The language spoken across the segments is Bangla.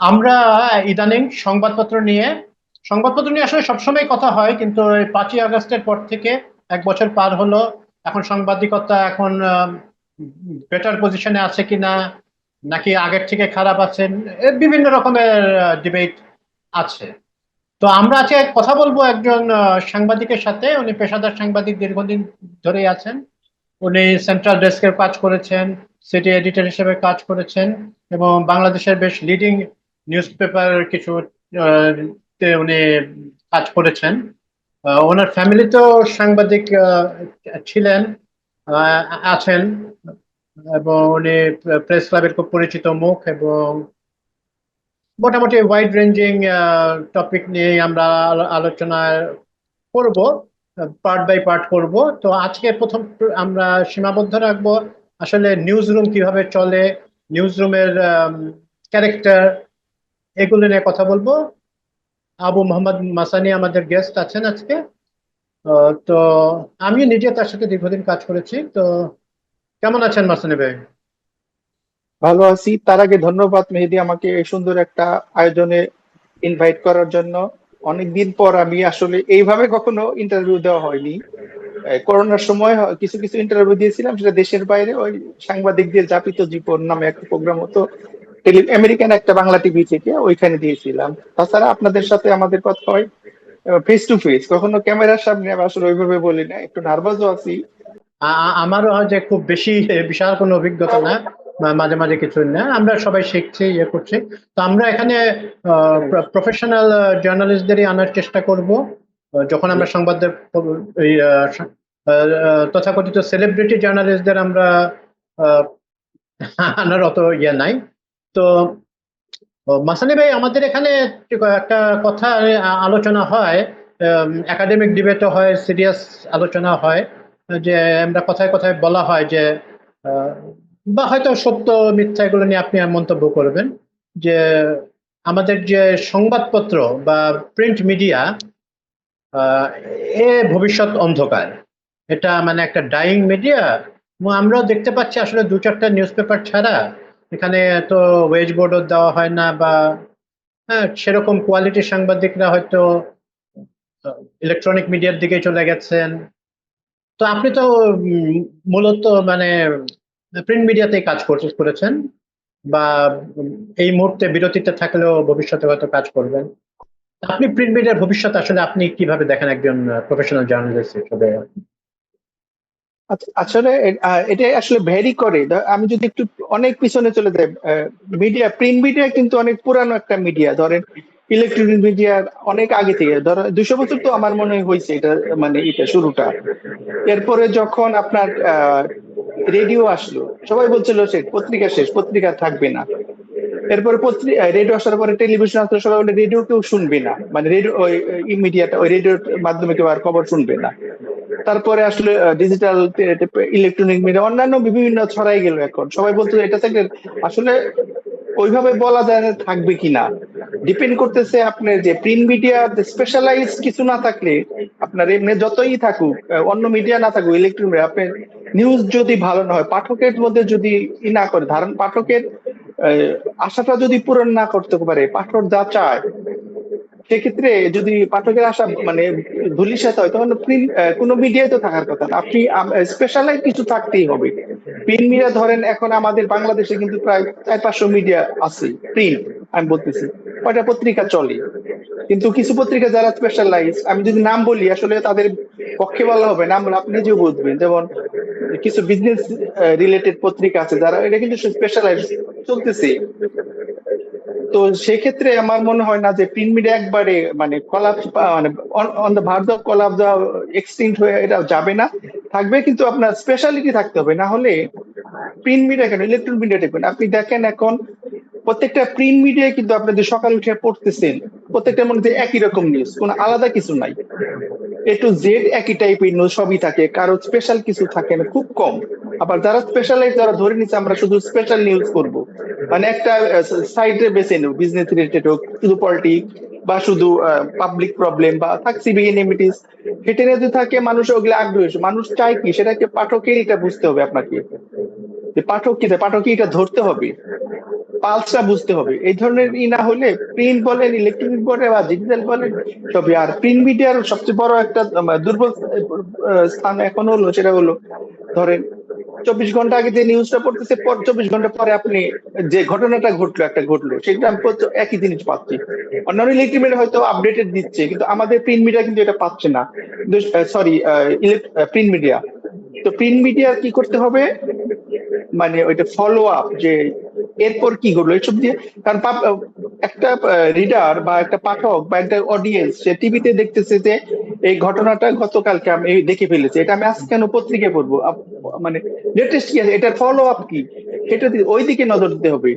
আমরা ইদানিং সংবাদপত্র নিয়ে আসলে সবসময় কথা হয়, কিন্তু এই 5ই আগস্টের পর থেকে 1 বছর পার হলো। এখন সাংবাদিকতা এখন বেটার পজিশনে আছে কিনা, নাকি আগের থেকে খারাপ আছেন, বিভিন্ন রকমের ডিবেট আছে। তো আমরা আজকে কথা বলবো একজন সাংবাদিকের সাথে। উনি পেশাদার সাংবাদিক, দীর্ঘদিন ধরেই আছেন। উনি সেন্ট্রাল ডেস্কের কাজ করেছেন, সিটি এডিটর হিসেবে কাজ করেছেন, এবং বাংলাদেশের বেশ লিডিং নিউজ পেপার কিছু উনি কাজ করেছেন। ওনার ফ্যামিলিতেও সাংবাদিক ছিলেন, আহ, আছেন, এবং উনি প্রেস ক্লাবের খুব পরিচিত মুখ। এবং মোটামুটি ওয়াইড রেঞ্জিং টপিক নিয়ে আমরা আলোচনা করব, পার্ট বাই পার্ট করব। তো আজকে প্রথম আমরা সীমাবদ্ধ রাখবো আসলে নিউজ রুম কিভাবে চলে, নিউজ রুমের ক্যারেক্টার, এগুলো নিয়ে কথা বলবো। আবু মোহাম্মদ মাসানি আমাদের গেস্ট আছেন আজকে। তো আমি নিজে তার সাথে দীর্ঘদিন কাজ করেছি। তো কেমন আছেন মাসানি ভাই? ভালো আছি। তার আগে ধন্যবাদ মেহেদী, আমাকে এই সুন্দর একটা আয়োজনে ইনভাইট করার জন্য। অনেকদিন পর আমি আসলে এইভাবে কখনো ইন্টারভিউ দেওয়া হয়নি। করোনার সময় কিছু কিছু ইন্টারভিউ দিয়েছিলাম, সেটা দেশের বাইরে ওই সাংবাদিকদের যাপিত জীবন নামে একটা প্রোগ্রাম হতো, আমেরিকান একটা বাংলা টিভি থেকে, ওইখানে দিয়েছিলাম। তাছাড়া আপনাদের সাথে আমাদের কথা হয় ফেস টু ফেস, কখনো ক্যামেরার সামনে আমি আসলে ওইভাবে বলি না, একটু নার্ভাসও আছি। আমারও হয় যে খুব বেশি বিশাল কোনো অভিজ্ঞতা না, মাঝে মাঝে কিছু না, আমরা সবাই শিখছি, ইয়ে করছি। তো আমরা এখানে প্রফেশনাল জার্নালিস্টদেরই আনার চেষ্টা করব। যখন আমরা সংবাদদের এই তথাকথিত সেলিব্রিটি জার্নালিস্টদের আমরা আহ, আনার অত ইয়ে নাই। তো মাসানি ভাই, আমাদের এখানে একটা কথা আলোচনা হয়, একাডেমিক ডিবেটও হয়, সিরিয়াস আলোচনা হয়, যে আমরা কথায় কথায় বলা হয় যে আহ, বা হয়তো সত্য মিথ্যা এগুলো নিয়ে আপনি মন্তব্য করবেন, যে আমাদের যে সংবাদপত্র বা প্রিন্ট মিডিয়া, এ ভবিষ্যৎ অন্ধকার। এটা মানে একটা ডাইং মিডিয়া। আমরাও দেখতে পাচ্ছি আসলে 2-4টা নিউজ পেপার ছাড়া এখানে তো ওয়েজ বোর্ডও দেওয়া হয় না, বা হ্যাঁ, সেরকম কোয়ালিটির সাংবাদিকরা হয়তো ইলেকট্রনিক মিডিয়ার দিকে চলে গেছেন। তো আপনি তো উম, মূলত মানে প্রিন্ট মিডিয়াতেই কাজ করেছেন, বা এই মুহূর্তে বিরতিতে থাকলেও ভবিষ্যতে হয়তো কাজ করবেন। আপনি প্রিন্ট মিডিয়ার ভবিষ্যৎ আসলে আপনি কিভাবে দেখেন একজন প্রফেশনাল জার্নালিস্ট হিসেবে? আসলে এটা আসলে ভ্যারি করে। আমি যদি একটু অনেক পিছনে চলে যাই, মিডিয়া, প্রিন্ট মিডিয়া কিন্তু অনেক পুরানো একটা মিডিয়া। ধরেন ইলেকট্রনিক মিডিয়া অনেক আগে থেকে, ধরো 200 বছর তো আমার মনে হয় হয়েছে এটা, মানে এটা শুরুটা। এরপরে যখন আপনার রেডিও আসলো, সবাই বলছিল সে পত্রিকা শেষ, পত্রিকা থাকবে না। এরপরে রেডিও আসার পরে টেলিভিশন আসলে সবাই বলে রেডিও কেউ শুনবে না, মানে রেডিও ওই মিডিয়াটা ওই রেডিওর মাধ্যমে কেউ আর খবর শুনবে না। তারপরে আসলে ডিজিটাল, ইলেকট্রনিক মিডিয়া অন্যান্য বিভিন্ন ছড়াই গেল। এখন সবাই বলতো এটা থেকে আসলে ওইভাবে বলা যায় না থাকবে কিনা, ডিপেন্ড করতেছে আপনার যে প্রিন্ট মিডিয়া স্পেশালাইজ কিছু না থাকলে, আপনার এমনি যতই থাকুক, অন্য মিডিয়া না থাকুক, ইলেকট্রনিক মিডিয়া, আপনার নিউজ যদি ভালো না হয়, পাঠকের মধ্যে যদি না করে, ধারণ পাঠকের আহ, আশাটা যদি পূরণ না করতে পারে, পাঠক যা চায়, সেক্ষেত্রে যদি পাঠকের আশা মানে ধূলিসাৎ হয়, তখন প্রিন্ট কোনো মিডিয়ায় তো থাকার কথা না। আপনি স্পেশালাইজ কিছু থাকতেই হবে। প্রিন্ট মিডিয়া ধরেন এখন আমাদের বাংলাদেশে কিন্তু প্রায় 400-500 মিডিয়া আছে প্রিন্ট, আমি বলতেছি কয়টা পত্রিকা চলে। কিন্তু কিছু পত্রিকা যারা স্পেশালাইজ, আমি যদি নাম বলি আসলে তাদের পক্ষে বলা হবে, নাম বলে আপনি নিজেও বুঝবেন। যেমন কিছু বিজনেস রিলেটেড পত্রিকা আছে যারা এটা কিন্তু স্পেশালাইজ চলতেছে। তো সেক্ষেত্রে আমার মনে হয় না যে প্রিন্ট মিডিয়া একবারে মানে কলাপস, মানে on the verge of collapse, extinct হয়ে এটা যাবে না, থাকবে। কিন্তু আপনার স্পেশালিটি থাকতে হবে, না হলে প্রিন্ট মিডিয়া কেন, ইলেকট্রনিক মিডিয়া দেখবেন, আপনি দেখেন এখন প্রত্যেকটা প্রিন্ট মিডিয়ায় কিন্তু আপনি যে সকালে উঠে পড়তেছেন, প্রত্যেকটার মধ্যে একই রকম নিউজ, কোনো আলাদা কিছু নাই। এ টু জেড একই টাইপের নিউজ সবই থাকে, কারো স্পেশাল কিছু থাকে না, খুব কম। আবার যারা স্পেশালাইজ, যারা ধরে নিচ্ছে আমরা শুধু স্পেশাল নিউজ করব, মানে একটা সাইডে বেছে নেব, বিজনেস রিলেটেড হোক, শুধু পলিটিক্স, বা শুধু পাবলিক প্রবলেম, বা থাকছে বিএনএমিটিস, সেটা নিয়ে যদি থাকে, মানুষ ওগুলো আগ্রহী। মানুষ চায় কি, সেটাকে পাঠকের এটা বুঝতে হবে আপনাকে, যে পাঠক কি চায়, পাঠক কি এটা ধরতে হবে। পালসটা বুঝতে হবে। এই ধরনের না হলে প্রিন্ট বলেন, ইলেকট্রনিক বলেন বা ডিজিটাল বলেন সবই। আর প্রিন্ট মিডিয়ার সবচেয়ে বড় একটা দুর্বল স্থান এখন হলো, সেটা হলো ধরেন 24 ঘন্টা আগে যে নিউজটা পড়তেছে, 24 ঘন্টা পরে আপনি যে ঘটনাটা ঘটলো সেটা আমি একই জিনিস পাচ্ছি। অন্যান্য ইলেকট্রিক মিডিয়া হয়তো আপডেটেড দিচ্ছে, কিন্তু আমাদের প্রিন্ট মিডিয়া কিন্তু এটা পাচ্ছে না। Sorry, print media. তো প্রিন্ট মিডিয়া কি করতে হবে, মানে ওইটা ফলো আপ, যে এরপর কি ঘটলো এসব দিয়ে। কারণ একটা রিডার বা একটা পাঠক বা একটা অডিয়েন্স সে টিভিতে দেখতেছে যে এই ঘটনাটা গতকালকে আমি দেখে ফেলেছি, এটা আমি আজকে কেন পত্রিকায় পড়বো, মানে লেটেস্ট কি আছে, এটার ফলো আপ কি, সেটা ওই দিকে নজর দিতে হবে।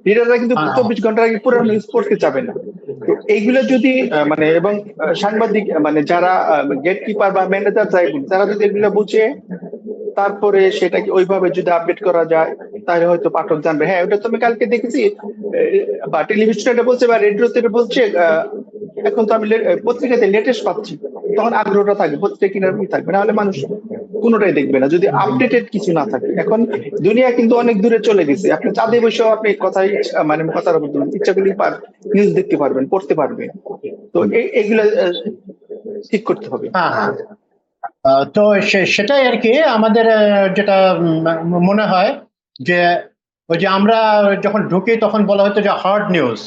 রিডাররা কিন্তু হ্যাঁ, 24 ঘন্টা আগে পুরো নিউজ পড়তে চাবে না। তো এইগুলো যদি মানে, এবং সাংবাদিক মানে যারা গেট কিপার বা ম্যানেজার যাই বলি, তারা যদি এগুলো বুঝে তারপরে সেটাকে ওইভাবে যদি আপডেট করা যায়, তাহলে হয়তো পাঠক জানবে, হ্যাঁ ওটা তো আমি কালকে দেখেছি, বা টেলিভিশনে বলছে বা রেডিওতে বলছে, এখন তো আমি পত্রিকাতে লেটেস্ট পাচ্ছি, তখন আগ্রহটা থাকবে, পত্রিকা কেনার থাকবে। না হলে মানুষ কোনোটাই দেখবে না যদি আপডেটেড কিছু না থাকে। এখন দুনিয়া কিন্তু অনেক দূরে চলে গেছে, আপনি চাঁদে বসেও আপনি কথাই মানে কথার ইচ্ছা করলেই নিউজ দেখতে পারবেন, পড়তে পারবেন। তো এইগুলা ঠিক করতে হবে। হ্যাঁ, হ্যাঁ। তো সেটাই আর কি আমাদের যেটা মনে হয় যে ওই যে আমরা যখন ঢুকি তখন বলা হতো যে হার্ড নিউজ।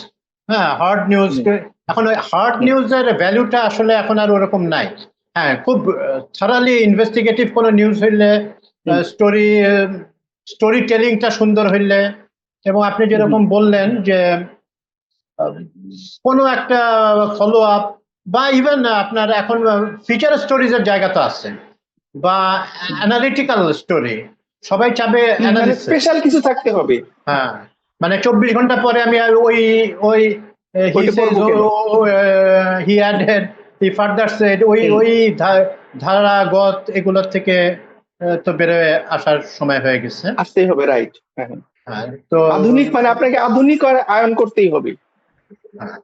হ্যাঁ, হার্ড নিউজ। হুম, এখন ওই হার্ড হুম, নিউজের ভ্যালুটা আসলে এখন আর ওরকম নাই। হ্যাঁ, খুব থারালি ইনভেস্টিগেটিভ কোনো নিউজ হইলে, হুম, স্টোরি স্টোরি টেলিংটা সুন্দর হইলে, এবং আপনি হুম, যেরকম বললেন যে আহ, কোনো একটা ফলো আপ, বা ইভেন আপনার এখন ফিচার স্টোরিজের জায়গা তো আছে, বা হুম। Analytical story. সবাই চাবে মানে অ্যানালিসিস। স্পেশাল কিছু থাকতে হবে, হ্যাঁ, মানে 24 ঘন্টা পরে আমি আর ওই ওই হি ওইটা সেজ, পড়বো কেন? He added, he further said, ওই হুম, ওই ধারাগত এগুলোর থেকে তো বেরোয় আসার সময় হয়ে গেছে। আসতেই হবে, রাইট। হ্যাঁ, হ্যাঁ। হ্যাঁ, তো আধুনিক মানে আপনাকে আধুনিক আয়ন করতেই হবে। হ্যাঁ,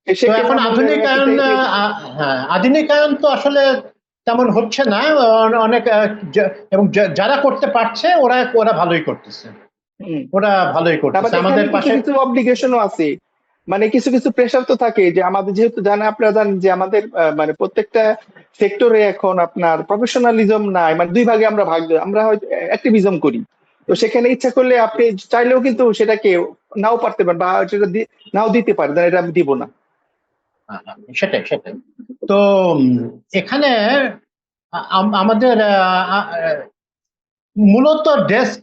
তো শেখের এখন আমলের আধুনিকায়ন, হ্যাঁ, আধুনিকায়ন তো আসলে তেমন হচ্ছে না। অনেক এবং যারা করতে পারছে ওরা ওরা ভালোই করতেছে, হুম। ওরা ভালোই তারপর করতেছে এখানে আমাদের কিছু পাশে। কিছু অব্লিগেশনও আছে, মানে কিছু কিছু প্রেশার তো থাকে, যে আমাদের যেহেতু আপনারা জানেন যে আমাদের মানে প্রত্যেকটা সেক্টরে এখন আপনার প্রফেশনালিজম নাই, মানে দুই ভাগে আমরা আমরা হয়তো অ্যাক্টিভিজম করি। তো সেখানে ইচ্ছা করলে আপনি চাইলেও কিন্তু সেটাকে নাও পারতে পারেন, বা সেটা নাও দিতে পারেন, এটা আমি দিব না। হ্যাঁ, হ্যাঁ, সেটাই সেটাই। তো এখানে আমাদের মূলত ডেস্ক,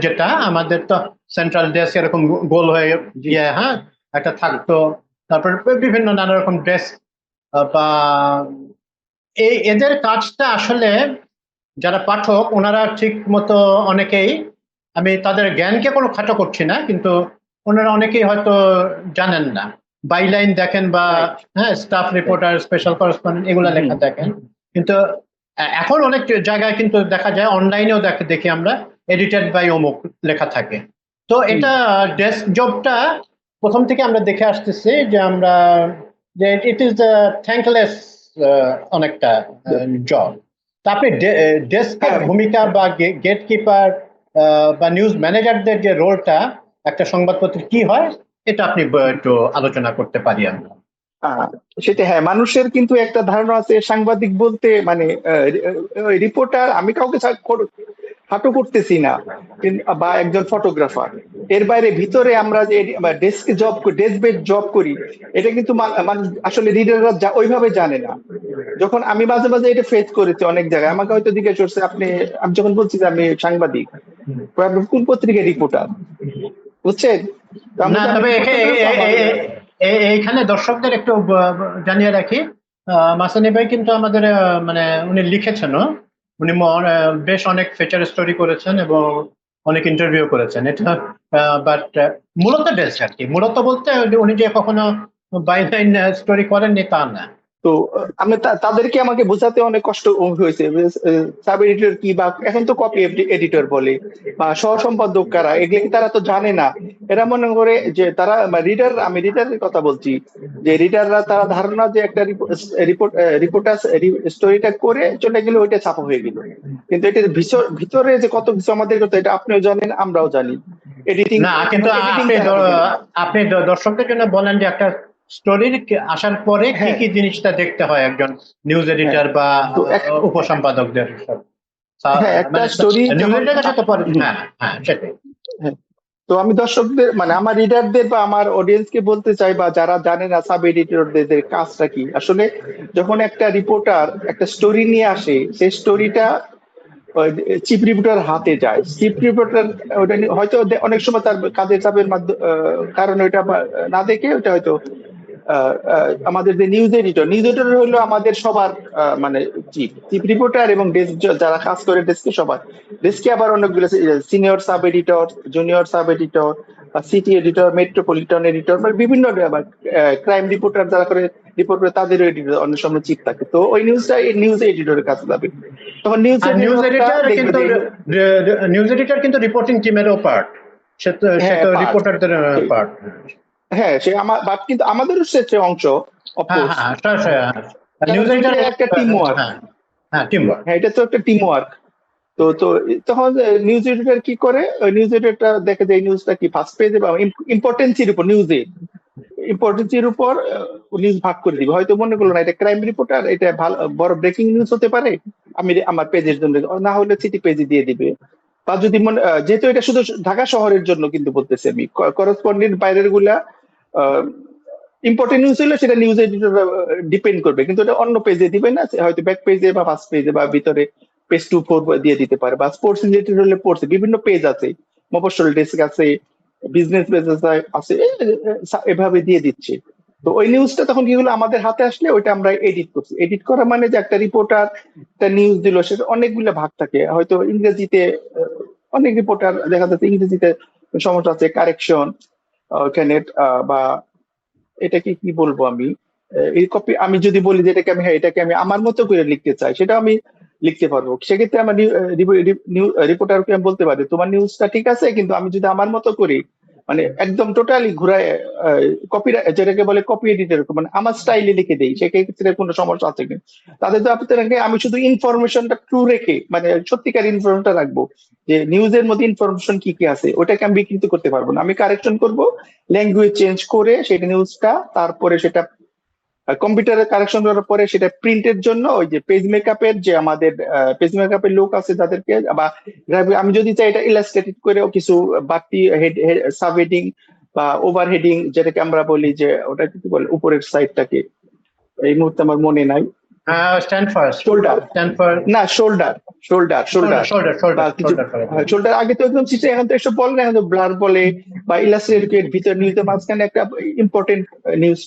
যেটা আমাদের তো সেন্ট্রাল ডেস্ক এরকম গোল হয়ে জি। ইয়ে, হ্যাঁ, একটা থাকতো। তারপর বিভিন্ন নানা রকম ডেস্ক, বা এই এদের কাজটা আসলে যারা পাঠক ওনারা ঠিক মতো অনেকেই, আমি তাদের জ্ঞানকে কোনো খাটো করছি না, কিন্তু ওনারা অনেকেই হয়তো জানেন না। বাইলাইন দেখেন বা রাইট। হ্যাঁ স্টাফ রিপোর্টার, স্পেশাল করেসপন্ডেন্ট এগুলা লেখা দেখেন, কিন্তু এখন অনেক জায়গায় কিন্তু দেখা যায়, অনলাইনেও দেখি আমরা এডিটেড বাই অমুক লেখা থাকে। তো হুম। এটা ডেস্ক জবটা প্রথম থেকে আমরা দেখে আসতেছি যে আমরা, যে ইট ইজ থ্যাঙ্কলেস অনেকটা জব। তা আপনি ডেস্কের হ্যাঁ, ভূমিকা বা গেট কিপার বা নিউজ ম্যানেজারদের যে রোলটা একটা সংবাদপত্রে কি হয়, এটা আপনি একটু আলোচনা করতে পারি আমরা। আহ, সেটা হ্যাঁ, মানুষের কিন্তু একটা ধারণা আছে সাংবাদিক বলতে মানে রিপোর্টার, আমি কাউকে হাঁটো করতেছি না, বা একজন ফটোগ্রাফার। এর বাইরে ভিতরে আমরা যে ডেস্ক বেড জব করি, এটা কিন্তু মানুষ আসলে রিডাররা ওইভাবে জানে না। যখন আমি মাঝে মাঝে এটা ফেস করেছি অনেক জায়গায়, আমাকে হয়তো জিজ্ঞেস করছে আপনি, আমি যখন বলছি যে আমি সাংবাদিক, আপনি কোন পত্রিকার রিপোর্টার, বুঝছেন? তো আমি না, বলছি আমি তবে রিপোর্টার তো আমার। এইখানে দর্শকদের একটু জানিয়ে রাখি, মাসানি ভাই কিন্তু আমাদের মানে উনি লিখেছেনও, উনি বেশ অনেক ফিচার স্টোরি করেছেন এবং অনেক ইন্টারভিউ করেছেন এটা। বাট মূলত ডেস্ক আর কি, মূলত বলতে উনি যে কখনো বাইলাইন স্টোরি করেননি তা না। তো আমি তাদেরকে আমাকে বোঝাতে অনেক কষ্ট হয়েছে, সাব এডিটর কি, বা এখন তো কপি এডিটর বলে, বা সহ সম্পাদক কারা, এগুলো কি তারা তো জানে না। এরা মনে করে যে তারা রিডার, আমি রিডারের কথা বলছি, যে রিডাররা তারা ধারণা যে একটা রিপোর্টার স্টোরিটা করে চলে গেলে ওইটা ছাপা হয়ে গেল, কিন্তু এটার ভিতরে যে কত কিছু আমাদের করতে, এটা আপনিও জানেন আমরাও জানি। এডিটিং, না কিন্তু আপনি আপনি দর্শকদের জন্য বলেন যে একটা স্টোরির আসার পরে কি হ্যাঁ কি জিনিসটা দেখতে হয় একজন নিউজ হ্যাঁ। এডিটর বা তো উপসম্পাদকদের সব। হ্যাঁ, একটা মানে স্টোরি নিউজ যখন এডিটরের সাথে পরে, হ্যাঁ হ্যাঁ সেটাই। হ্যাঁ, তো আমি দর্শকদের মানে আমার রিডারদের বা আমার অডিয়েন্সকে বলতে চাই, বা যারা জানে না সাব এডিটরদের কাজটা কি আসলে, যখন একটা রিপোর্টার একটা স্টোরি নিয়ে আসে, সেই স্টোরিটা চিফ রিপোর্টার হাতে যায়। চিফ রিপোর্টার ওটা হয়তো অনেক সময় তার কাজের চাপের মাধ্যমে কারণে ওটা না দেখে ওটা হয়তো আমাদের যে নিউজ এডিটর হলো আমাদের সবার মানে চিফ চিফ রিপোর্টার এবং ডেস্ক যারা কাজ করে ডেস্কে সবার, ডেস্কে আবার অনেকগুলো senior sub editor, junior sub editor, city editor, metropolitan editor, মানে বিভিন্ন ক্রাইম রিপোর্টার যারা করে রিপোর্ট করে তাদেরও এডিটর অনেক সময় চিফ থাকে। তো ওই নিউজটা নিউজ এডিটরের কাছে যাবে, তখন নিউজ আর নিউজ এডিটরটা এডিটর দেখবে কিন্তু যে নিউজ এডিটর কিন্তু রিপোর্টিং টিমেরও পার্ট, সে হ্যাঁ তো পার্ট, রিপোর্টারদের পার্ট। হ্যাঁ সে আমার বাট কিন্তু আমাদেরও সে অংশ হ্যাঁ অফকোর্স, হ্যাঁ কারণ নিউজ এডিটর, এটা একটা টিম ওয়ার্ক। হ্যাঁ হ্যাঁ টিম ওয়ার্ক। হ্যাঁ, এটা তো একটা টিম ওয়ার্ক। তো তখন নিউজ এডিটর কি করে, নিউজ এডিটর দেখে যে এই নিউজটা কি ফার্স্ট পেজে বা ইম্পর্টেন্সির উপর, নিউজে ইম্পর্টেন্সির উপর নিউজ ভাগ করে দিবে। হয়তো মনে করলো না এটা ক্রাইম রিপোর্টার, এটা ভালো বড় ব্রেকিং নিউজ হতে পারে, আমি আমার পেজের জন্য, না হলে সিটি পেজে দিয়ে দিবে। বা যদি মনে যেহেতু এটা শুধু ঢাকা শহরের জন্য কিন্তু বলতেছি আমি, করসপন্ডেন্ট বাইরের গুলা ইম্পর্টেন্ট নিউজ হলে সেটা নিউজ এডিটর ডিপেন্ড করবে, কিন্তু এটা অন্য পেজে দিবে না, হয়তো ব্যাক পেজে বা ফার্স্ট পেজে বা ভিতরে পেজ 2-4 দিয়ে দিতে পারে। বা স্পোর্টস রিলেটেড হলে পড়ছে বিভিন্ন পেজ আছে, মফস্বল ডেস্ক আছে, বিজনেস পেজ আছে, এভাবে দিয়ে দিচ্ছে। তো ওই নিউজটা তখন কি হলো আমাদের হাতে আসলে ওইটা আমরা এডিট করছি। এডিট করা মানে যে একটা রিপোর্টার একটা নিউজ দিল, সেটা অনেকগুলো ভাগ থাকে, হয়তো ইংরেজিতে অনেক রিপোর্টার দেখা যাচ্ছে ইংরেজিতে সমস্যা আছে, কারেকশন ওখানে বা এটাকে কি বলবো আমি, এই কপি আমি যদি বলি যে এটাকে আমি, হ্যাঁ এটাকে আমি আমার মতো করে লিখতে চাই, সেটা আমি লিখতে পারবো। সেক্ষেত্রে আমার রিপোর্টারকে আমি বলতে পারি তোমার নিউজটা ঠিক আছে, কিন্তু আমি যদি আমার মতো করি, মানে একদম টোটালি ঘুরায় কপি, যেটাকে বলে কপি এডিটর, মানে আমার স্টাইলে লিখে দেই, সেক্ষেত্রে কোনো সমস্যা আছে কিনা। তাদের তো আপনাকে আমি শুধু ইনফরমেশনটা ট্রু রেখে, মানে সত্যিকার ইনফরমেশনটা রাখবো, যে নিউজের মধ্যে ইনফরমেশন কি কি আছে, ওটাকে আমি বিকৃত করতে পারবো না। আমি কারেকশন করব, ল্যাঙ্গুয়েজ চেঞ্জ করে সেটা নিউজটা, তারপরে সেটা কম্পিউটারে কারেকশন করার পরে সেটা প্রিন্টের জন্য ওই যে পেজ মেকআপের যে আমাদের পেজ মেকআপের লোক আছে যাদেরকে, বা আমি যদি চাই এটা ইলাস্ট্রেটেড করেও কিছু বাড়তি সাব হেডিং বা ওভার হেডিং, যেটাকে আমরা বলি যে ওটা কি বলে উপরের সাইডটাকে, এই মুহূর্তে আমার মনে নাই, stand first, shoulder, stand for না shoulder, shoulder shoulder shoulder shoulder বা শোল্ডার কিছু শোল্ডার করে। শোল্ডার আগে তো একদম সিস্টেম, এখন তো এসব বলে না, এখন তো ব্লার বলে বা ইলাস্ট্রেটেড ভিতর নিউজের মাঝখানে একটা ইম্পর্টেন্ট নিউজ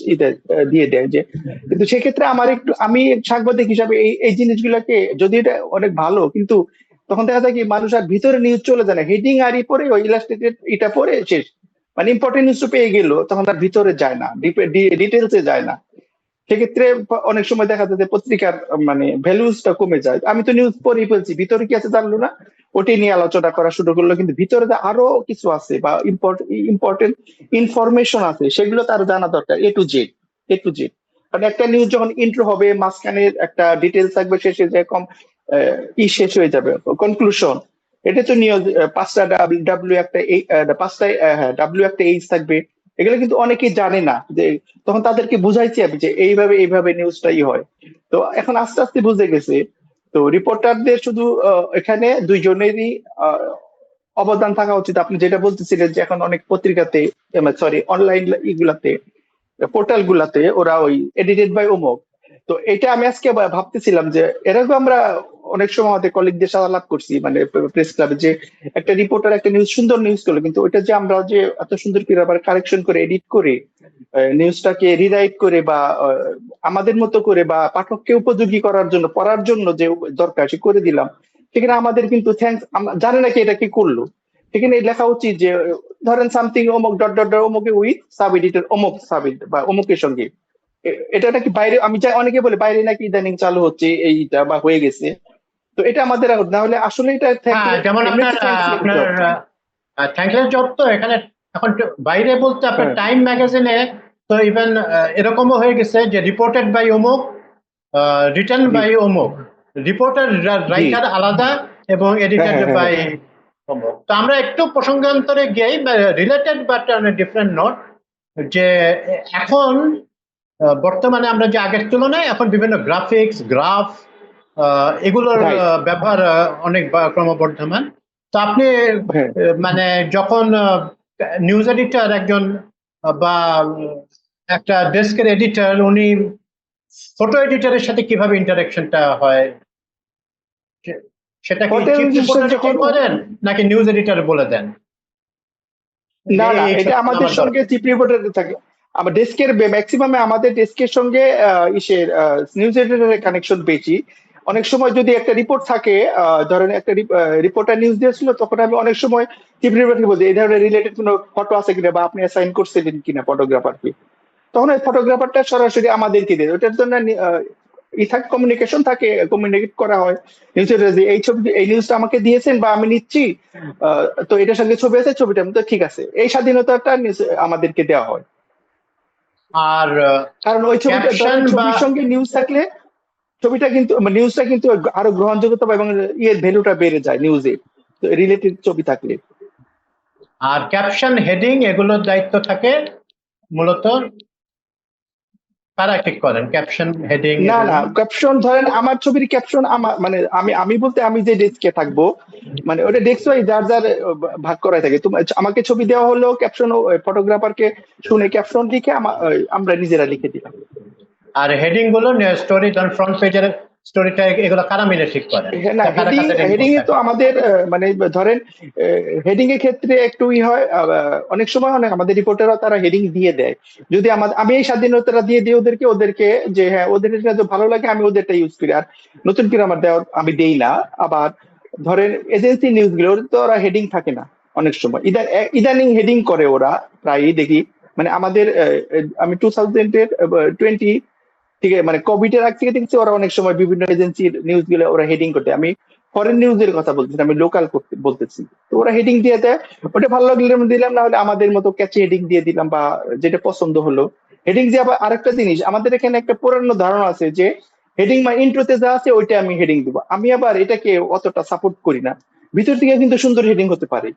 দিয়ে দেয় যে। কিন্তু সেক্ষেত্রে আমার একটু, আমি সাংবাদিক হিসাবে এই এই জিনিসগুলোকে, যদি এটা অনেক ভালো, কিন্তু তখন দেখা যায় কি মানুষ আর ভিতরে নিউজ চলে যায় না, হেডিং আর পরে ওই ইলাস্ট্রেটেড এটা পরে শেষ, মানে ইম্পর্টেন্ট নিউজ পেয়ে গেল, তখন তার ভিতরে যায় না, ডিটেলসে যায় না। সেক্ষেত্রে অনেক সময় দেখা যায় যে পত্রিকার মানে ভ্যালুসটা কমে যায়। আমি তো নিউজ পড়েই ফেলছি, ভিতরে কি আছে জানলো না, ওটি নিয়ে আলোচনা করা শুরু করলো, কিন্তু ভিতরে যে আরো কিছু আছে বা ইম্পর্টেন্ট ইনফরমেশন আছে, সেগুলো তার জানা দরকার, এ টু জেড। কারণ একটা নিউজ যখন ইন্ট্রো হবে, মাঝখানে একটা ডিটেলস থাকবে, শেষে যে কম শেষ হয়ে যাবে কনক্লুশন। এটা তো নিউজ, পাঁচটা ডাব্লিউ একটা পাঁচটা, হ্যাঁ ডাব্লিউ একটা এইচ থাকবে, এগুলো কিন্তু অনেকেই জানে না যে, তখন তাদেরকে বুঝাইছি আমি যে এইভাবে এইভাবে নিউজটাই হয়। তো এখন আস্তে আস্তে বুঝে গেছে। তো রিপোর্টারদের শুধু এখানে দুইজনেরই আহ, অবদান থাকা উচিত। আপনি যেটা বলতেছিলেন যে এখন অনেক পত্রিকাতে, সরি অনলাইন ইগুলাতে, পোর্টাল গুলাতে ওরা ওই এডিটেড বাই অমুক। তো এটা আমি আজকে ভাবতেছিলাম যে এরকম আমরা অনেক সময় আমাদের কলিগদের সাথে আলাপ করছি, মানে প্রেস ক্লাবে, যে একটা রিপোর্টার একটা নিউজ সুন্দর নিউজ করলো, কিন্তু ওইটা যে আমরা যে এত সুন্দর করে আবার কারেকশন করে এডিট করে নিউজটাকে রিরাইট করে বা আমাদের মতো করে বা পাঠককে উপযোগী করার জন্য, পড়ার জন্য যে দরকার সে করে দিলাম, সেখানে আমাদের কিন্তু থ্যাংকস, জানে নাকি এটা কি করলো। সেখানে লেখা উচিত যে ধরেন সামথিং অমুক ডট ডট ডট অমুকে উইথ সাব এডিটর অমুক সাব বা অমুকের সঙ্গে। এটা নাকি বাইরে, আমি চাই অনেকে বলে বাইরে নাকি ইদানিং চালু হচ্ছে এইটা বা হয়ে গেছে। তো এটা আমাদের না হলে আসলে এটা হ্যাঁ যেমন আপনার এমনিতে থ্যাঙ্কস আপনার জব। থ্যাঙ্কলেস জব তো এখানে এখন বাইরে বলতে আপনার হ্যাঁ টাইম ম্যাগাজিনে তো ইভেন এরকমও হয়ে গেছে যে রিপোর্টেড বাই অমুক, রিটেন জি বাই অমুক, রিপোর্টার জি রাইটার আলাদা এবং হ্যাঁ এডিটেড হ্যাঁ হ্যাঁ বাই হ্যাঁ সম্ভব। তো আমরা একটু প্রসঙ্গান্তরে গিয়ে related but on different note, যে এখন বর্তমানে আমরা যে আগের তুলনায় এখন বিভিন্ন গ্রাফিক্স, গ্রাফ, এগুলোর রাইট। ব্যবহার অনেক ক্রমবর্ধমান। তো আপনি হ্যাঁ, মানে যখন নিউজ এডিটর একজন বা একটা ডেস্কের এডিটর, উনি ফটো এডিটরের সাথে কিভাবে ইন্টারাকশনটা হয়, সেটা কি হোটেল চিফ রিপোর্টারই ঠিক যখন করেন নাকি নিউজ এডিটর বলে দেন যে না না, এই এটা ছবিটা আমাদের আমার সঙ্গে দরকার? চিফ রিপোর্টার থাকে। আমার ডেস্কের ম্যাক্সিমাম আমাদের ডেস্কের সঙ্গে ইসের নিউজ এডিটরের কানেকশন পেয়েছি। অনেক সময় যদি একটা রিপোর্ট থাকে, ধরেন একটা রিপোর্টার নিউজ দিয়েছিল, তখন আমি অনেক সময় চিফ রিপোর্টার বলছি এই ধরনের রিলেটেড কোনো ফটো আছে কিনা, বা আপনি অ্যাসাইন করছিলেন কিনা ফটোগ্রাফারকে। তখন ওই ফটোগ্রাফারটা সরাসরি আমাদেরকে দেয়, ওটার জন্য কমিউনিকেশন থাকে, কমিউনিকেট করা হয় নিউজের যে এই ছবি, এই নিউজটা আমাকে দিয়েছেন বা আমি নিচ্ছি, তো এটার সঙ্গে ছবি আছে, ছবিটা তো ঠিক আছে, এই স্বাধীনতাটা আমাদেরকে দেওয়া হয়। আর কারণ ওই ছবিটা ক্যাপশন ধরেন বা ছবির সঙ্গে নিউজ থাকলে ছবিটা কিন্তু নিউজটা কিন্তু আরো গ্রহণযোগ্যতা পায় এবং ইয়ের ভ্যালুটা বেড়ে যায় নিউজে, রিলেটেড ছবি থাকলে। ক্যাপশন, হেডিং এগুলোর দায়িত্ব থাকে মূলত কারা ঠিক করেন, ক্যাপশন, হেডিং না না, এগুলো? ক্যাপশন ধরেন আমার ছবির ক্যাপশন আমার মানে আমি আমি বলতে আমি যে ডেস্কে থাকবো, মানে ওটা ডেস্ক ওয়াইজ যার যার ভাগ করাই থাকে। তোমার আমাকে ছবি দেওয়া হলো, ক্যাপশন ফটোগ্রাফারকে শুনে ক্যাপশন লিখে আমরা নিজেরা লিখে দিলাম। আর হেডিং গুলো, স্টোরি, ধরুন ফ্রন্ট পেজের স্টোরিটা, এগুলো কারা মিলে ঠিক করেন? হ্যাঁ, না, কারা হেডিং কাদের হেডিং ইনপুট এ তো থাকে? আমাদের মানে ধরেন হেডিং এর ক্ষেত্রে একটু হয়, অনেক সময় অনেক আমাদের রিপোর্টাররা তারা হেডিং দিয়ে দেয়। যদি আমি এই স্বাধীনতাটা দিয়ে দিই ওদেরকে, যে হ্যাঁ ওদের এটা যদি ভালো লাগে আমি ওদেরটা ইউজ করি, আর নতুন করে আমার দেওয়ার আমি দেই না। আবার ধরেন এজেন্সি নিউজ গুলো তো ওরা হেডিং থাকে না অনেক সময়, ইদানিং হেডিং করে ওরা প্রায়ই দেখি। মানে আমাদের আমি 2020 ঠিক আছে, মানে কোভিড এর আগ থেকে দেখছি ওরা অনেক সময় বিভিন্ন এজেন্সির নিউজ গুলো ওরা হেডিং করতে, আমি ফরেন নিউজের কথা বলতেছি না, আমি লোকাল করতে বলতেছি। তো ওরা হেডিং দিয়ে দেয়, ওটা ভালো লাগলে আমি দিলাম, না হলে আমাদের মতো ক্যাচি হেডিং দিয়ে দিলাম, বা যেটা পছন্দ হলো হেডিং দিয়ে। আবার আরেকটা জিনিস, আমাদের এখানে একটা পুরানো ধারণা আছে যে হেডিং মানে ইন্ট্রোতে যা আছে ওইটা আমি হেডিং দিব, আমি আবার এটাকে অতটা সাপোর্ট করি না। ভিতর থেকে কিন্তু সুন্দর হেডিং হতে পারে,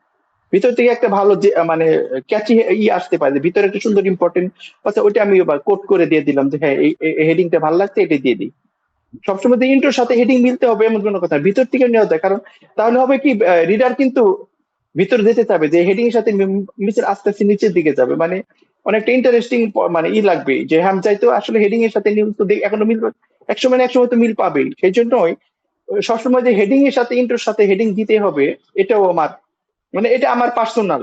ভিতর থেকে একটা ভালো যে মানে ক্যাচি আসতে পারে, যে ভিতরে একটা সুন্দর ইম্পর্টেন্ট কথা, ওইটা আমি এবার কোট করে দিয়ে দিলাম যে হ্যাঁ এই হেডিংটা ভালো লাগছে, এটা দিয়ে দিই। সবসময় তো ইন্টোর সাথে হেডিং মিলতে হবে এমন কোনো কথা না, ভিতর থেকে নেওয়া যায়। কারণ তাহলে হবে কি, রিডার কিন্তু ভিতরে যেতে চাবে, যে হেডিং এর সাথে মিসের আস্তে আস্তে নিচের দিকে যাবে, মানে অনেকটা ইন্টারেস্টিং মানে লাগবে, যে হ্যাঁ চাইতো আসলে হেডিং এর সাথে নিউজ তো এখনো মিল, একসময় না একসময় তো মিল পাবেই। সেই জন্যই সবসময় যে হেডিং এর সাথে ইন্টোর সাথে হেডিং দিতে হবে, এটাও আমার মানে এটা আমার পার্সোনাল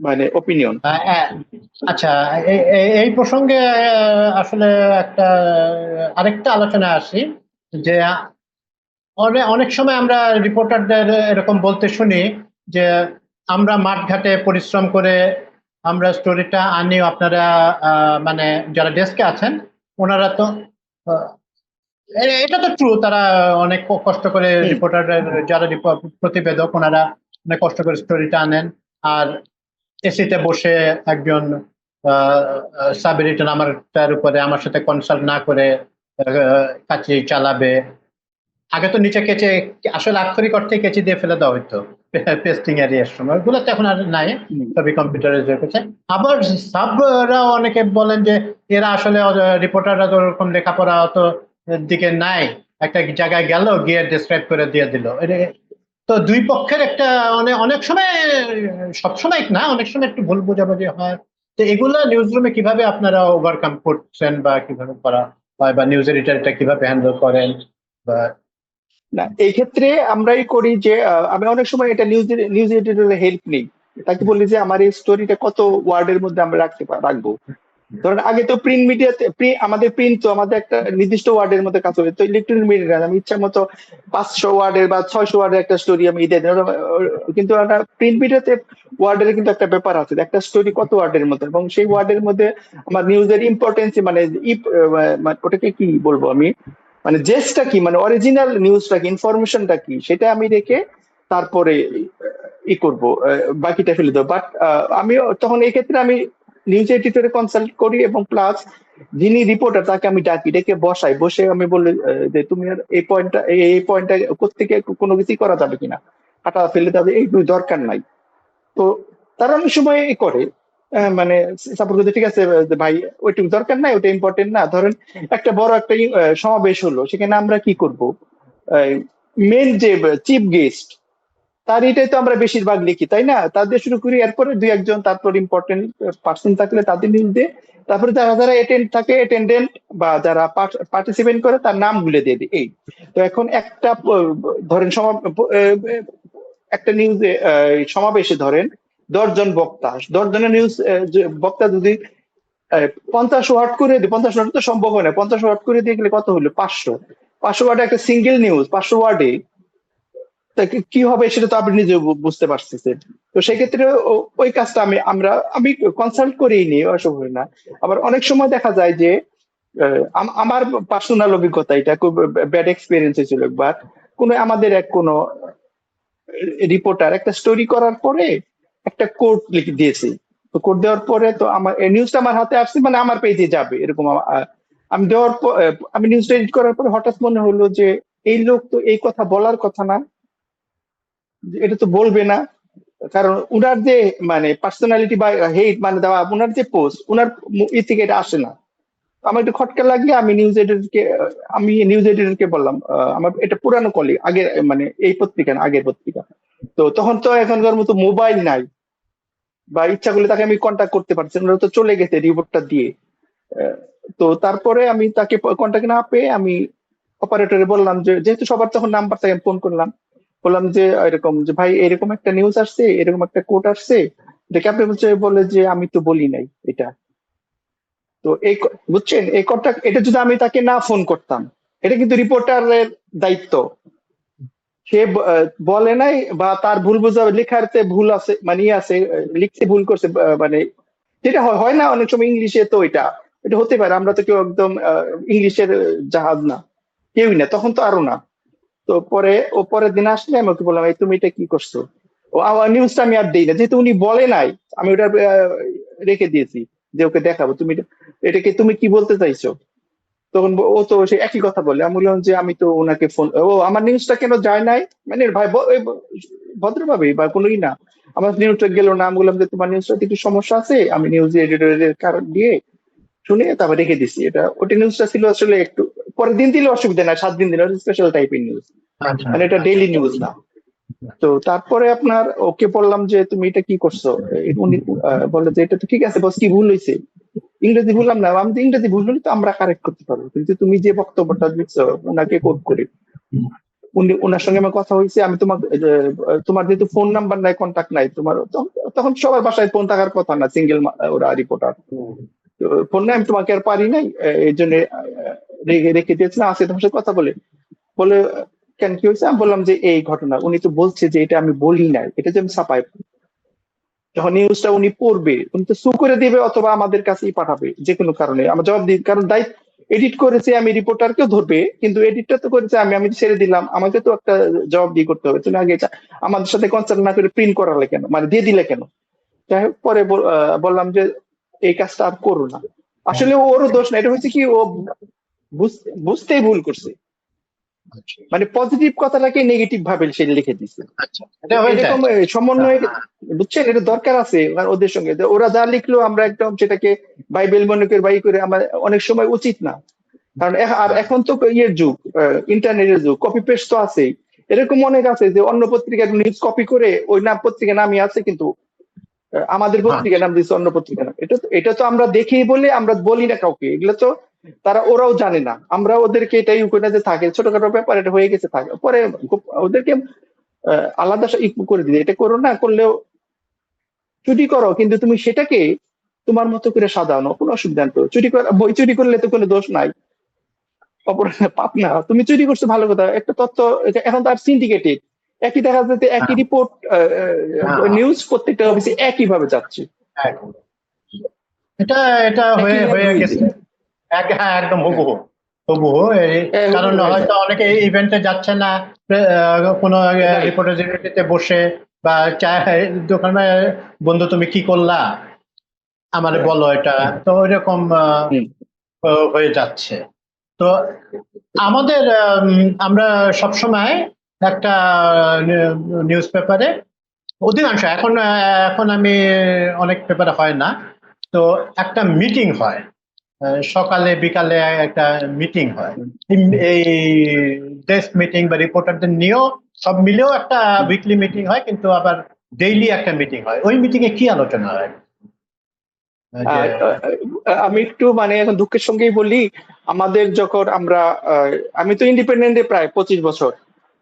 মানে ওপিনিয়ন। আহ, আচ্ছা, এই প্রসঙ্গে আসলে একটা আরেকটা আলোচনা আসি, যে অনেক অনেক সময় আমরা রিপোর্টারদের এরকম বলতে শুনি যে আমরা মাঠঘাটে পরিশ্রম করে আমরা স্টোরিটা আনি, আপনারা মানে যারা ডেস্কে আছেন ওনারা তো আহ, এটা তো ট্রু, তারা অনেক কষ্ট করে, হুম। রিপোর্টার যারা প্রতিবেদক ওনারা অনেক কষ্ট করে স্টোরিটা আনেন। আর এসিতে বসে একজন সাব এডিটর আমার তার উপরে আমার সাথে কনসাল্ট না করে কাজটি চালাবে। আগে তো নিচে কেচে, আসলে আক্ষরিক অর্থে কেচি দিয়ে ফেলে দেওয়া হইতো পেস্টিং এরিয়ার সময়, ওগুলো তো এখন আর নাই, হুম। সবই কম্পিউটারে হয়েছে। আবার সাবরা অনেকে বলেন যে এরা আসলে রিপোর্টাররা তো ওরকম লেখাপড়া অত দিকে নাই, একটা জায়গায় গেল গিয়ে ডিসক্রাইব করে দিয়ে দিল। তো দুই পক্ষের একটা অনেক অনেক সময়, সব সময় না, অনেক সময় একটু ভুল বোঝাবুঝি হয়। তো এগুলা নিউজ রুমে কিভাবে আপনারা ওভারকাম করছেন বা কিভাবে করা হয়, বা নিউজ এডিটর এটা কিভাবে হ্যান্ডেল করেন বা? না, এই ক্ষেত্রে আমরাই করি যে আমি অনেক সময় এটা নিউজ এডিটরের হেল্প নিই। তাকে বলি যে আমার এই স্টোরিটা কত ওয়ার্ডের মধ্যে আমরা রাখবো। ধরেন আগে তো প্রিন্ট মিডিয়াতে, আমাদের প্রিন্ট তো আমাদের একটা নির্দিষ্ট ওয়ার্ডের মধ্যে কাজ হবে, তো ইলেকট্রনিক মিডিয়া আমি ইচ্ছা মতো 500 ওয়ার্ডের বা 600 ওয়ার্ডের একটা স্টোরি আমি দিয়ে দিই। কিন্তু একটা প্রিন্ট মিডিয়াতে ওয়ার্ডের কিন্তু একটা ব্যাপার আছে, একটা স্টোরি কত ওয়ার্ডের মধ্যে, এবং সেই ওয়ার্ডের মধ্যে আমার নিউজের ইম্পর্টেন্স মানে ওটাকে কি বলবো আমি, মানে জেসটা কি, মানে অরিজিনাল নিউজটা কি, ইনফরমেশনটা কি, সেটা আমি রেখে তারপরে করব, বাকিটা ফেলে দেবো। বাট আমি তখন এই ক্ষেত্রে আমি নিউজ এডিটরে কনসাল্ট করি, এবং প্লাস যিনি রিপোর্টার তাকে আমি ডাকি, ডেকে বসাই, বসে আমি বলি যে তুমি আর এই পয়েন্টটা এই পয়েন্টটা কোত্থেকে কোনো কিছুই করা যাবে কিনা, কাটা ফেলে তাদের এইটুকু দরকার নাই। তো তারা অনেক সময় করে মানে সাপোর্ট করতে, ঠিক আছে যে ভাই ওইটুকু দরকার নাই, ওটা ইম্পর্টেন্ট না। ধরেন একটা বড় একটা সমাবেশ হলো, সেখানে আমরা কি করব, মেন যে চিফ গেস্ট তার এটাই তো আমরা বেশিরভাগ লিখি, তাই না? তাদের শুরু করি, এরপরে দুই একজন তারপর ইম্পর্টেন্ট পার্সন থাকলে তাদের নিউজ দিয়ে, তারপরে যারা যারা অ্যাটেন্ড থাকে অ্যাটেন্ডেন্ট বা যারা পার্টিসিপেট করে তার নামগুলো দিয়ে দিই এই। তো এখন একটা ধরেন একটা নিউজে সমাবেশে ধরেন 10 জন বক্তা, 10 জনের নিউজ বক্তা যদি 50 ওয়াট করে দিই, 50 ওয়াট তো সম্ভব হয় না, 50 ওয়াট করে দিয়ে গেলে কত হলো, 500 ওয়াটে একটা সিঙ্গেল নিউজ, 500 ওয়ার্ডে কি হবে সেটা তো আপনি নিজে বুঝতে পারতেছেন। তো সেক্ষেত্রে ওই কাজটা আমি কনসাল্ট করেই নিই, অসুবিধা হয় না। আবার অনেক সময় দেখা যায় যে আমার পার্সোনাল অভিজ্ঞতা, এটা খুব ব্যাড এক্সপিরিয়েন্স হয়েছিল একবার। আমাদের কোনো রিপোর্টার একটা স্টোরি করার পরে একটা কোড লিখে দিয়েছে। তো কোড দেওয়ার পরে তো আমার নিউজটা আমার হাতে আসছে, মানে আমার পেজে যাবে এরকম। আমি দেওয়ার পর আমি নিউজটা এডিট করার পরে হঠাৎ মনে হলো যে এই লোক তো এই কথা বলার কথা না, এটা তো বলবে না। কারণ উনার যে মানে পার্সোনালিটি বা হেট মানে দেওয়া, উনার যে পোস্ট, উনার থেকে এটা আসে না। আমার একটু খটকা লাগলে আমি নিউজ এডিটরকে বললাম, আমার এটা পুরানো কলিগ, আগে মানে এই পত্রিকা না, আগের পত্রিকা। তো তখন তো এখনকার মতো মোবাইল নাই বা ইচ্ছা করলে তাকে আমি কন্ট্যাক্ট করতে পারছি, ওরা তো চলে গেছে রিপোর্টটা দিয়ে। আহ, তো তারপরে আমি তাকে কন্ট্যাক্ট না পেয়ে আমি অপারেটরে বললাম যে, যেহেতু সবার তখন নাম্বার থাকে, ফোন করলাম, বললাম যে এরকম যে ভাই এরকম একটা নিউজ আসছে, এরকম একটা কোট আসছে, এটা আপনি বলে যে আমি তো বলি নাই এটা। তো বুঝছেন এই কোটটা, এটা যদি আমি তাকে না ফোন করতাম, এটা কিন্তু রিপোর্টারের দায়িত্ব। সে বলে নাই বা তার ভুল বোঝা, লেখারতে ভুল আছে, মানে আছে, লিখতে ভুল করছে, মানে যেটা হয় না অনেক সময় ইংলিশে, তো এটা এটা হতে পারে। আমরা তো কেউ একদম ইংলিশের জাহাজ না, কেউই না, তখন তো আরো না। তো ও পরের দিন আসলে আমি ওকে বললাম, এই তুমি এটা কি করছো? ও আমার নিউজটা আমি আর দিই না, যেহেতু উনি বলে নাই, আমি ওটা রেখে দিয়েছি যে ওকে দেখাবো, এটাকে তুমি কি বলতে চাইছো। তখন ও তো সে একই কথা বলে। আমি বললাম যে আমি তো ওনাকে ফোন, ও আমার নিউজটা কেন যায় নাই, মানে ভাই ভদ্রভাবে বা কোনো না, আমার নিউজটা গেল না। আমি বললাম যে তোমার নিউজটা একটু সমস্যা আছে, আমি নিউজ এডিটরের কারণ দিয়ে শুনে তারপর রেখে দিছি। ওটা নিউজটা ছিল আসলে একটু পরের দিন দিলে অসুবিধা নাই, 7 দিন দিলে স্পেশাল টাইপের নিউজ, আচ্ছা। মানে এটা ডেইলি নিউজ না। তো তারপরে আপনার ওকে বললাম যে তুমি এটা কি করছো। উনি বললো যে এটা তো ঠিক আছে বস, কি ভুল হয়েছে। ইংরেজি বললাম না, আমি তো ইংরেজি ভুল হলে তো আমরা কারেক্ট করতে পারবো, কিন্তু তুমি যে বক্তব্যটা দিচ্ছ ওনাকে কোট করে, ওনার সঙ্গে আমার কথা হয়েছে, আমি তোমাকে তোমার যেহেতু ফোন নাম্বার নাই, কন্ট্যাক্ট নাই তোমার, তখন সবার বাসায় ফোন থাকার কথা না, সিঙ্গেল ওরা রিপোর্টার। ফোন নাই, আমি তোমাকে আর পারি নাই, এই জন্য রেখে রেখে দিয়েছিলাম, আছে তোমার সাথে কথা বলে বলে কেন কি হয়েছে। আমি বললাম যে এই ঘটনা, উনি তো বলছে যে এটা আমি বলি নাই, এটা যে আমি ছাপাই। যখন নিউজটা উনি পড়বে, উনি তো সু করে দিবে অথবা আমাদের কাছেই পাঠাবে, যে কোনো কারণে আমরা জবাব দিই। কারণ দায়িত্ব, এডিট করেছে আমি, রিপোর্টারকেও ধরবে, কিন্তু এডিটটা তো করেছে আমি, আমি ছেড়ে দিলাম, আমাকে তো একটা জবাব দিয়ে করতে হবে। তুমি আগে আমাদের সাথে কনসাল্ট না করে প্রিন্ট করালে কেন, মানে দিয়ে দিলে কেন। যাই হোক, পরে বললাম যে এই কাজটা আর করো না। আসলে ওরও দোষ না, এটা হচ্ছে কি, ও বুঝতেই ভুল করছে, মানে পজিটিভ কথাটাকে নেগেটিভ ভাবে সে লিখে দিচ্ছে। আচ্ছা, এটা হয়ে যায়। এরকম সমন্বয়, বুঝছেন, এটা দরকার আছে ওদের সঙ্গে। যে ওরা যা লিখলো আমরা একদম সেটাকে বাইবেল মনে করে বাই করে, আমার অনেক সময় উচিত না। কারণ আর এখন তো ইয়ের যুগ, ইন্টারনেটের যুগ, কপি পেস্ট তো আছেই। এরকম অনেক আছে যে অন্য পত্রিকার নিউজ কপি করে ওই নাম পত্রিকা নামই আছে, কিন্তু আমাদের পত্রিকার নাম দিচ্ছে অন্য পত্রিকার নাম। এটা তো আমরা দেখি বলে আমরা বলি না কাউকে, এগুলো তো ওরাও জানে না, আমরা ওদেরকে এটাই করে যে থাকে ছোটখাটো ব্যাপার, এটা হয়ে গেছে থাকে, পরে ওদেরকে আলাদা করে দিলে, এটা করো না, করলেও চুরি করো, কিন্তু তুমি সেটাকে তোমার মতো করে সাজানো, কোনো অসুবিধা নেই তো। চুরি করা, বই চুরি করলে তো কোনো দোষ নাই, অপরাধ পাপ না। তুমি চুরি করছো ভালো কথা, একটা তথ্য এখন তো আর সিন্ডিকেটেড, একই দেখা যাচ্ছে, একই হ্যাঁ, রিপোর্ট, হ্যাঁ, নিউজ প্রত্যেকটা অফিসে একই ভাবে যাচ্ছে, হ্যাঁ। এটা এটা একই হয়ে হয়ে ল্যাঙ্গুয়েজে। গেছে। হ্যাঁ, একদম হুবহু হুবহু কারণ হয়ে হয়তো যায়, অনেকে ইভেন্টে যাচ্ছে না, কোনো রাইট। রিপ্রেজেন্টেটিভ বসে বা চায়ের দোকানে, বন্ধু তুমি কি করলা, আমারে বলো এটা, তো ওইরকম হয়ে যাচ্ছে। তো আমাদের আমরা সবসময় একটা নিউজ পেপারে, অধিকাংশ এখন এখন আমি অনেক পেপারে হয় না, তো একটা মিটিং হয়, সকালে বিকালে একটা মিটিং হয়। এই ডেস্ক মিটিং বা রিপোর্টারদের নিয়েও সব মিলেও একটা উইকলি মিটিং হয়, কিন্তু আবার ডেইলি একটা মিটিং হয়। ওই মিটিং এ কি আলোচনা হয়? যে আহ, আমি একটু মানে এখন দুঃখের সঙ্গেই বলি, আমাদের যখন আমরা আমি তো ইন্ডিপেন্ডেন্টে প্রায় 25 বছর,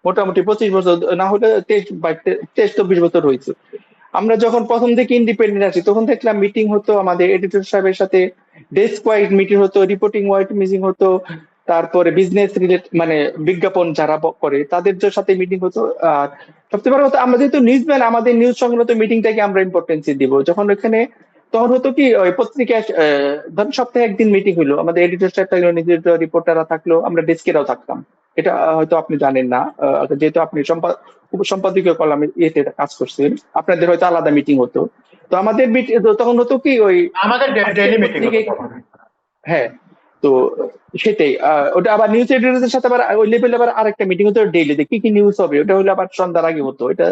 মোটামুটি 25 বছর না হলে 23-24 বছর হয়েছে। আমরা যখন প্রথম থেকে ইন্ডিপেন্ডেন্ট আছি তখন দেখলাম মিটিং হতো, আমাদের এডিটর সাহেবের সাথে ডেস্ক ওয়াইড মিটিং হতো, রিপোর্টিং ওয়াইড মিটিং হতো, তারপরে বিজনেস রিলেট মানে বিজ্ঞাপন যারা করে তাদের সাথে মিটিং হতো। আর সবচেয়ে বড় কথা, আমরা যেহেতু নিউজম্যান, আমাদের নিউজ সংক্রান্ত মিটিংটাকে আমরা ইম্পর্টেন্স দিব। যখন ওখানে তখন হতো কি, ওই পত্রিকায় ধরুন সপ্তাহে একদিন মিটিং হলো, আমাদের এডিটর সাহেব থাকলো, নিজের রিপোর্টাররা থাকলো, আমরা ডেস্কেরাও থাকতাম। এটা হয়তো আপনি জানেন না, যেহেতু আপনি উপসম্পাদকীয় কলামে ইয়েতে কাজ করছেন, আপনাদের হয়তো আলাদা মিটিং হতো। তো আমাদের তখন হতো কি, ওই আমাদের আজকের ডেইলি মিটিং হতো পত্রিকায়, তখন। হ্যাঁ, তো সেটাই ওটা আবার নিউজ এডিটরদের সাথে আবার ওই লেভেলে আবার আরেকটা মিটিং হতো ডেইলি, কি কি নিউজ হবে, ওটা হলো আবার সন্ধ্যার আগে হতো। এটা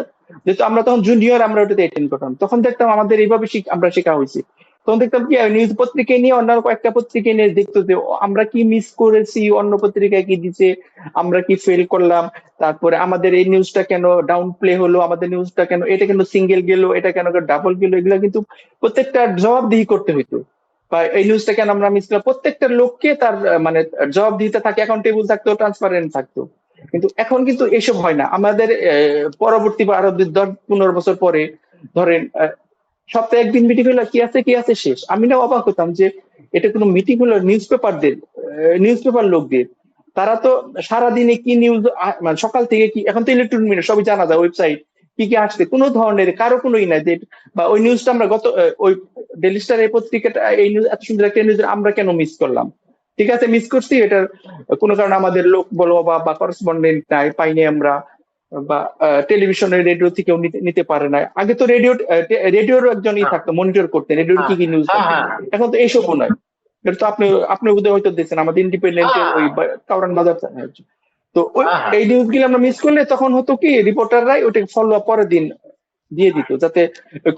যেহেতু আমরা তখন জুনিয়র, আমরা ওটাতে অ্যাটেন্ড করতাম। তখন দেখতাম আমাদের এইভাবে আমরা শেখা হয়েছে। তখন দেখতাম কি, নিউজ পত্রিকায় নিয়ে অন্য কয়েকটা পত্রিকায় নিয়ে দেখতো যে আমরা কি মিস করেছি, অন্য পত্রিকায় কি দিছে, আমরা কি ফেল করলাম, তারপরে আমাদের এই নিউজটা কেন ডাউন প্লে হলো, আমাদের নিউজটা কেন, এটা কেন সিঙ্গেল গেল, এটা কেন ডাবল গেল, এগুলো কিন্তু প্রত্যেকটা জবাবদিহি করতে হইতো। বা এই নিউজটা কেন আমরা মিস করলাম, প্রত্যেকটা লোককে তার মানে জবাব দিতে থাকে, অ্যাকাউন্টেবল থাকতো, ট্রান্সপারেন্ট থাকতো। কিন্তু এখন কিন্তু এসব হয় না আমাদের। পরবর্তী আরো 10-15 বছর পরে ধরেন সপ্তাহে একদিন মিটিং হলো, কি আছে কি আছে শেষ। আমি না অবাক হতাম যে এটা কোনো মিটিং হলো নিউজ পেপার লোকদের। তারা তো সারাদিনে কি নিউজ, মানে সকাল থেকে কি, এখন তো ইলেকট্রনিক মিডিয়া সবই জানা যায়, ওয়েবসাইট কি কি আসছে, কোনো ধরনের কারো কোনো ই নাই যে বা ওই নিউজটা আমরা গত ওই ডেইলি স্টার এই পত্রিকাটা এই নিউজ এত সুন্দর একটা নিউজ আমরা কেন মিস করলাম। ঠিক আছে, মিস করছি, এটার কোনো কারণে আমাদের লোক বলো বা করেসপন্ডেন্ট নাই, পাইনি আমরা, বা টেলিভিশনের রেডিও থেকেও নিতে নিতে পারে না। আগে তো রেডিওর একজনই হ্যাঁ, থাকতো, মনিটর করতেন রেডিওর হ্যাঁ, কি কি নিউজ হ্যাঁ, থাকে। হ্যাঁ, এখন তো এইসবও নাই। এটা তো আপনি আপনি বোধহয় হয়তো দেখছেন আমাদের ইন্ডিপেন্ডেন্টের ওই হ্যাঁ, কাউরান বাজার তো ওই হ্যাঁ, হ্যাঁ, এই নিউজ গুলো আমরা মিস করলে তখন হতো কি, রিপোর্টাররাই ওইটাকে ফলো আপ পরের দিন দিয়ে দিত, যাতে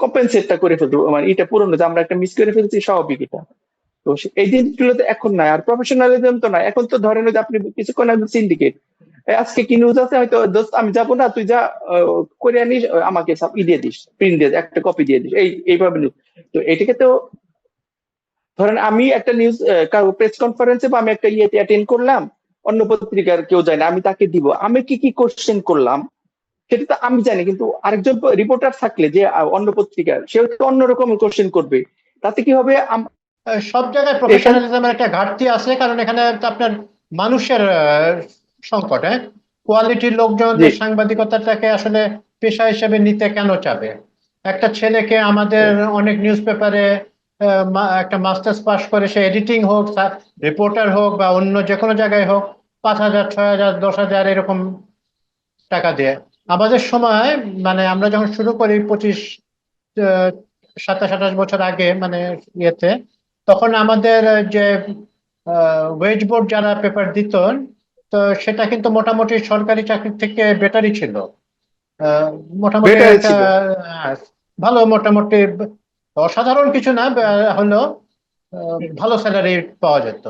কম্পেনসেটটা করে ফেলতো, মানে এটা পুরনো যে আমরা একটা মিস করে ফেলছি, স্বাভাবিক এটা। তো এই জিনিসগুলো তো এখন নাই, আর প্রফেশনালিজম তো নাই। এখন তো ধরেন ওই যে আপনি কিছুক্ষণ আগে সিন্ডিকেট, আজকে কি নিউজ আছে, হয়তো দোস্ত আমি যাবো না, তুই যা করে আনিস, আমাকে সব দিয়ে দিস, প্রিন্ট দিয়ে একটা কপি দিয়ে দিস, এইভাবে নিউজ। তো এটাকে তো ধরেন আমি একটা নিউজ প্রেস কনফারেন্সে বা আমি একটা ইয়েতে অ্যাটেন্ড করলাম, অন্য পত্রিকার কেউ যায় না, আমি তাকে দিব, আমি কি কি কোশ্চেন করলাম সেটা তো আমি জানি, কিন্তু আরেকজন রিপোর্টার থাকলে যে অন্য পত্রিকার, সে তো অন্যরকম কোশ্চেন করবে। তাতে কি হবে, সব জায়গায় এখান প্রফেশনালিজমের একটা ঘাটতি আছে, কারণ এখানে তো আপনার মানুষের সংকট। হ্যাঁ, কোয়ালিটির লোকজন যে সাংবাদিকতাটাকে আসলে পেশা হিসেবে নিতে কেন চাবে? একটা ছেলেকে আমাদের অনেক নিউজ পেপারে একটা মাস্টার্স পাশ করে, সে এডিটিং হোক, রিপোর্টার হোক, বা অন্য যে কোনো জায়গায় হোক, 5,000, 6,000, 10,000 এরকম টাকা দিয়ে। আমাদের সময়, মানে আমরা যখন শুরু করি 25, 27, 28 বছর আগে, মানে ইয়েতে, তখন আমাদের যে ওয়েজ বোর্ড যারা পেপার দিত, তো সেটা কিন্তু মোটামুটি সরকারি চাকরির থেকে বেটারই ছিল। আহ, মোটামুটি বেটার একটা ছিল। আহ, ভালো, মোটামুটি অসাধারণ কিছু না, হলেও ভালো স্যালারি পাওয়া যেত।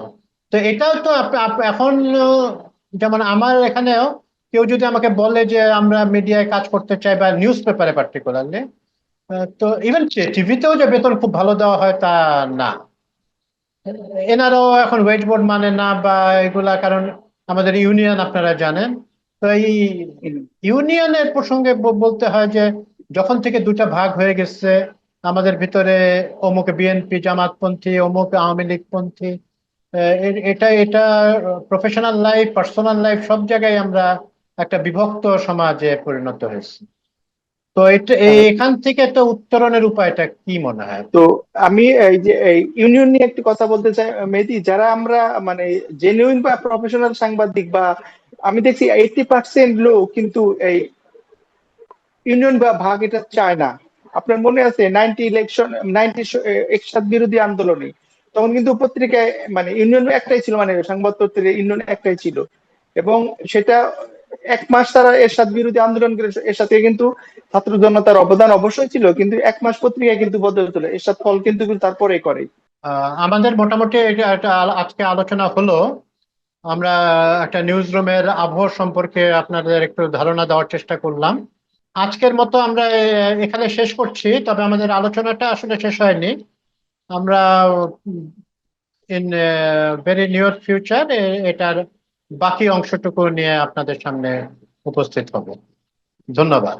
তো এটাও তো এখন যেমন আমার এখানেও কেউ যদি আমাকে বলে যে আমরা মিডিয়ায় কাজ করতে চাই, বা নিউজ পেপারে পার্টিকুলারলি, তো ইভেন টিভিতেও যে বেতন খুব ভালো দেওয়া হয় তা না। এনারাও এখন ওয়েজ বোর্ড মানে না বা এগুলা, কারণ আমাদের ইউনিয়ন আপনারা জানেন। তো এই ইউনিয়নের প্রসঙ্গে বলতে হয় যে যখন থেকে দুটা ভাগ হয়ে গেছে আমাদের ভিতরে, অমুক বিএনপি জামাতপন্থী, অমুক আওয়ামী লীগ পন্থী, এটা এটা প্রফেশনাল লাইফ, পার্সোনাল লাইফ, সব জায়গায় আমরা একটা বিভক্ত সমাজে পরিণত হয়েছি। তো এটা এখান থেকে একটা উত্তরণের উপায়টা কি মনে হয় তো আপনার? আমি এই যে এই ইউনিয়ন নিয়ে একটু কথা বলতে চাই মেহেদী। যারা আমরা মানে জেনুইন বা প্রফেশনাল সাংবাদিক, বা আমি দেখছি 80% লোক কিন্তু এই ইউনিয়ন বা ভাগ এটা চায় না। আপনার মনে আছে 90 এরশাদ বিরোধী আন্দোলনে তখন কিন্তু পত্রিকায় মানে ইউনিয়ন একটাই ছিল, মানে সংবাদপত্রের ইউনিয়ন একটাই ছিল। এবং সেটা এক মাস তারা এরশাদ বিরোধী আন্দোলন করে, এর সাথে কিন্তু ছাত্র জনতার অবদান অবশ্যই ছিল, কিন্তু এক মাস পত্রিকা কিন্তু বদল ছিল, এরশাদ ফল কিন্তু তারপরে করে। আমাদের মোটামুটি এটা আজকে আলোচনা হলো। আমরা একটা নিউজ রুমের আবহাওয়া সম্পর্কে আপনাদের একটু ধারণা দেওয়ার চেষ্টা করলাম। আজকের মতো আমরা এখানে শেষ করছি, তবে আমাদের আলোচনাটা আসলে শেষ হয়নি। আমরা ইন ভেরি নিয়ার ফিউচার এটার বাকি অংশটুকু নিয়ে আপনাদের সামনে উপস্থিত হব। ধন্যবাদ।